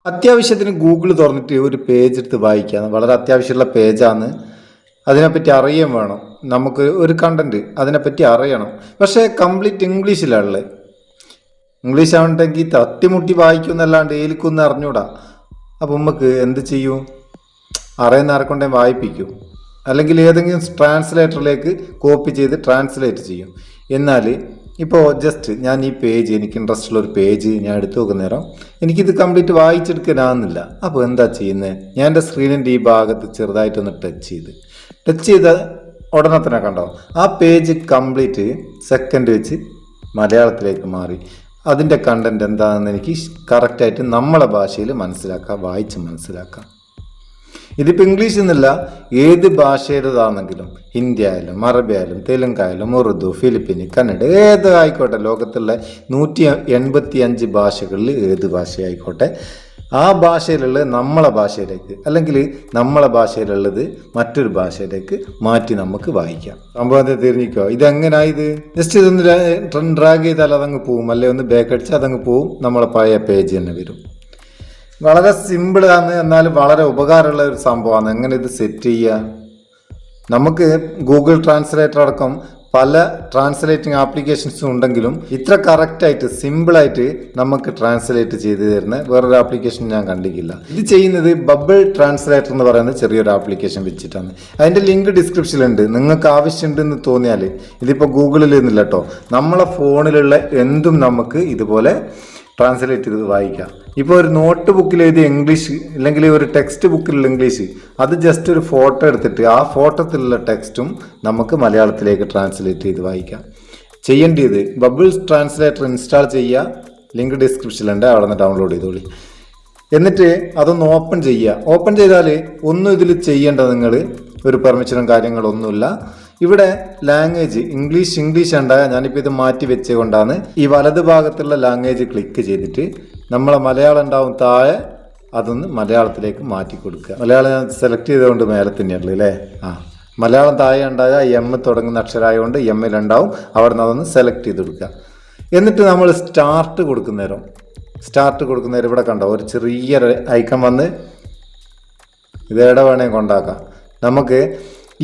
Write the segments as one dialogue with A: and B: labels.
A: അത്യാവശ്യത്തിന് ഗൂഗിൾ തുറന്നിട്ട് ഒരു പേജ് എടുത്ത് വായിക്കുക. വളരെ അത്യാവശ്യമുള്ള പേജാണ്. അതിനെപ്പറ്റി അറിയാൻ വേണം. നമുക്ക് ഒരു കണ്ടൻറ്റ് അതിനെപ്പറ്റി അറിയണം. പക്ഷേ കംപ്ലീറ്റ് ഇംഗ്ലീഷിലാണുള്ളത്. ഇംഗ്ലീഷ് ആവണ്ടെങ്കിൽ തട്ടിമുട്ടി വായിക്കുമെന്നല്ലാണ്ട് ഏലിക്കൊന്നും അറിഞ്ഞൂടാ. അപ്പം നമുക്ക് എന്ത് ചെയ്യും? അറിയുന്ന ആരെക്കൊണ്ടേ വായിപ്പിക്കും. അല്ലെങ്കിൽ ഏതെങ്കിലും ട്രാൻസ്ലേറ്ററിലേക്ക് കോപ്പി ചെയ്ത് ട്രാൻസ്ലേറ്റ് ചെയ്യും. എന്നാൽ ഇപ്പോൾ ജസ്റ്റ് ഞാൻ ഈ പേജ്, എനിക്ക് ഇൻട്രസ്റ്റ് ഉള്ള ഒരു പേജ് ഞാൻ എടുത്തു നോക്കുന്ന നേരം എനിക്കിത് കംപ്ലീറ്റ് വായിച്ചെടുക്കാനാകുന്നില്ല. അപ്പോൾ എന്താ ചെയ്യുന്നത്? ഞാൻ എൻ്റെ സ്ക്രീനിൻ്റെ ഈ ഭാഗത്ത് ചെറുതായിട്ടൊന്ന് ടച്ച് ചെയ്ത ഉടനെ തന്നെ കണ്ടോ ആ പേജ് കംപ്ലീറ്റ് സെക്കൻഡ് വെച്ച് മലയാളത്തിലേക്ക് മാറി. അതിൻ്റെ കണ്ടൻറ്റ് എന്താണെന്ന് എനിക്ക് കറക്റ്റായിട്ട് നമ്മളെ ഭാഷയിൽ മനസ്സിലാക്കാം, വായിച്ച് മനസ്സിലാക്കാം. ഇതിപ്പോൾ ഇംഗ്ലീഷ് എന്നല്ല, ഏത് ഭാഷയിലതാണെങ്കിലും, ഹിന്ദി ആയാലും അറബി ആയാലും തെലുങ്കായാലും ഉറുദു, ഫിലിപ്പീനി, കന്നഡ, ഏത് ആയിക്കോട്ടെ, ലോകത്തുള്ള 185 ഭാഷകളിൽ ഏത് ഭാഷയായിക്കോട്ടെ, ആ ഭാഷയിലുള്ളത് നമ്മളെ ഭാഷയിലേക്ക് അല്ലെങ്കിൽ നമ്മളെ ഭാഷയിലുള്ളത് മറ്റൊരു ഭാഷയിലേക്ക് മാറ്റി നമുക്ക് വായിക്കാം. സംഭവത്തെ തിരിഞ്ഞിക്കോ. ഇതെങ്ങനായത്? ജസ്റ്റ് ഇതൊന്ന് ഡ്രാഗ് ചെയ്താൽ അതങ്ങ് പോവും, അല്ലെ ഒന്ന് ബാക്ക് അടിച്ചാൽ അതങ്ങ് പോവും, നമ്മളെ പഴയ പേജ് തന്നെ വരും. വളരെ സിമ്പിളാണ്, എന്നാലും വളരെ ഉപകാരമുള്ള ഒരു സംഭവമാണ്. എങ്ങനെ ഇത് സെറ്റ് ചെയ്യുക? നമുക്ക് ഗൂഗിൾ ട്രാൻസ്ലേറ്റർ അടക്കം പല ട്രാൻസ്ലേറ്റിംഗ് ആപ്ലിക്കേഷൻസും ഉണ്ടെങ്കിലും ഇത്ര കറക്റ്റായിട്ട് സിമ്പിളായിട്ട് നമുക്ക് ട്രാൻസ്ലേറ്റ് ചെയ്ത് തരുന്ന വേറൊരു ആപ്ലിക്കേഷൻ ഞാൻ കണ്ടിട്ടില്ല. ഇത് ചെയ്യുന്നത് ബബിൾ ട്രാൻസ്ലേറ്റർ എന്ന് പറയുന്ന ചെറിയൊരു ആപ്ലിക്കേഷൻ വെച്ചിട്ടാണ്. അതിൻ്റെ ലിങ്ക് ഡിസ്ക്രിപ്ഷനിലുണ്ട്. നിങ്ങൾക്ക് ആവശ്യമുണ്ടെന്ന് തോന്നിയാൽ, ഇതിപ്പോൾ ഗൂഗിളിൽ നിന്നില്ല കേട്ടോ, നമ്മളെ ഫോണിലുള്ള എന്തും നമുക്ക് ഇതുപോലെ ട്രാൻസ്ലേറ്റ് ചെയ്ത് വായിക്കാം. ഇപ്പോൾ ഒരു നോട്ട് ബുക്കിൽ എഴുതിയ ഇംഗ്ലീഷ് അല്ലെങ്കിൽ ഒരു ടെക്സ്റ്റ് ബുക്കിലുള്ള ഇംഗ്ലീഷ്, അത് ജസ്റ്റ് ഒരു ഫോട്ടോ എടുത്തിട്ട് ആ ഫോട്ടോത്തിലുള്ള ടെക്സ്റ്റും നമുക്ക് മലയാളത്തിലേക്ക് ട്രാൻസ്ലേറ്റ് ചെയ്ത് വായിക്കാം. ചെയ്യേണ്ടത് ബബിൾ ട്രാൻസ്ലേറ്റർ ഇൻസ്റ്റാൾ ചെയ്യുക. ലിങ്ക് ഡിസ്ക്രിപ്ഷനിലുണ്ട്, അവിടെ നിന്ന് ഡൗൺലോഡ് ചെയ്തോളി. എന്നിട്ട് അതൊന്ന് ഓപ്പൺ ചെയ്യുക. ഓപ്പൺ ചെയ്താൽ ഒന്നും ഇതിൽ ചെയ്യേണ്ട, നിങ്ങൾ ഒരു പെർമിഷനും കാര്യങ്ങളൊന്നുമില്ല. ഇവിടെ ലാംഗ്വേജ് ഇംഗ്ലീഷ് ഉണ്ടായ, ഞാനിപ്പോൾ ഇത് മാറ്റി വെച്ചുകൊണ്ടാണ് ഈ വലത് ഭാഗത്തുള്ള ലാംഗ്വേജ് ക്ലിക്ക് ചെയ്തിട്ട് നമ്മളെ മലയാളം ഉണ്ടാവും താഴെ, അതൊന്ന് മലയാളത്തിലേക്ക് മാറ്റി കൊടുക്കുക. മലയാളം ഞാൻ സെലക്ട് ചെയ്തുകൊണ്ട് മേലെ തന്നെയുള്ളൂ അല്ലേ. മലയാളം താഴെ ഉണ്ടായ എം തുടങ്ങുന്ന അക്ഷരമായതുകൊണ്ട് എമ്മിലുണ്ടാവും. അവിടെ നിന്ന് അതൊന്ന് സെലക്ട് ചെയ്ത് കൊടുക്കുക. എന്നിട്ട് നമ്മൾ സ്റ്റാർട്ട് കൊടുക്കുന്നേരം ഇവിടെ കണ്ടോ ഒരു ചെറിയൊരു ഐക്കൺ വന്ന് ഇതേടെ വേണേൽ കൊണ്ടാക്കാം. നമുക്ക്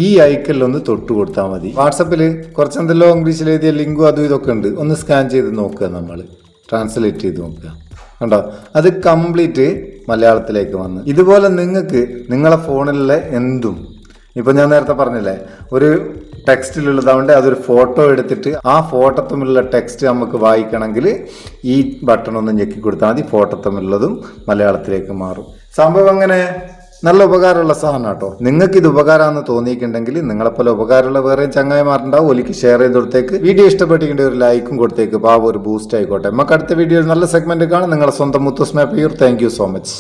A: ഈ ഐക്കണിലൊന്ന് തൊട്ട് കൊടുത്താൽ മതി. വാട്സപ്പിൽ കുറച്ചെന്തെല്ലോ ഇംഗ്ലീഷിൽ എഴുതിയ ലിങ്കും അതും ഇതൊക്കെ ഉണ്ട്. ഒന്ന് സ്കാൻ ചെയ്ത് നോക്കുക, നമ്മൾ ട്രാൻസ്ലേറ്റ് ചെയ്ത് നോക്കുക. കണ്ടോ, അത് കംപ്ലീറ്റ് മലയാളത്തിലേക്ക് വന്ന്. ഇതുപോലെ നിങ്ങൾക്ക് നിങ്ങളെ ഫോണിലുള്ള എന്തും, ഇപ്പം ഞാൻ നേരത്തെ പറഞ്ഞില്ലേ, ഒരു ടെക്സ്റ്റിലുള്ളതാവണ്ടേ അതൊരു ഫോട്ടോ എടുത്തിട്ട് ആ ഫോട്ടോ തമ്മിലുള്ള ടെക്സ്റ്റ് നമുക്ക് വായിക്കണമെങ്കിൽ ഈ ബട്ടൺ ഒന്ന് ഞെക്കി കൊടുത്താൽ മതി. ഫോട്ടോ തമ്മിലുള്ളതും മലയാളത്തിലേക്ക് മാറും. സംഭവം അങ്ങനെ നല്ല ഉപകാരമുള്ള സാധനം കേട്ടോ. നിങ്ങൾക്ക് ഇത് ഉപകാരമാണെന്ന് തോന്നിയിട്ടുണ്ടെങ്കിൽ നിങ്ങളെപ്പോലെ ഉപകാരമുള്ള വേറെ ചങ്ങായിമാരുണ്ടാവും, ഒലിക്ക് ഷെയർ ചെയ്ത് കൊടുത്തേക്ക്. വീഡിയോ ഇഷ്ടപ്പെട്ടിട്ടുണ്ടെങ്കിൽ ഒരു ലൈക്കും കൊടുത്തേക്ക്, പാവം ഒരു ബൂസ്റ്റ് ആയിക്കോട്ടെ. നമുക്ക് അടുത്ത വീഡിയോയിൽ നല്ല സെഗ്മെന്റ് കാണാം. നിങ്ങളുടെ സ്വന്തം Muthoos Meppayyur. Thank you so much.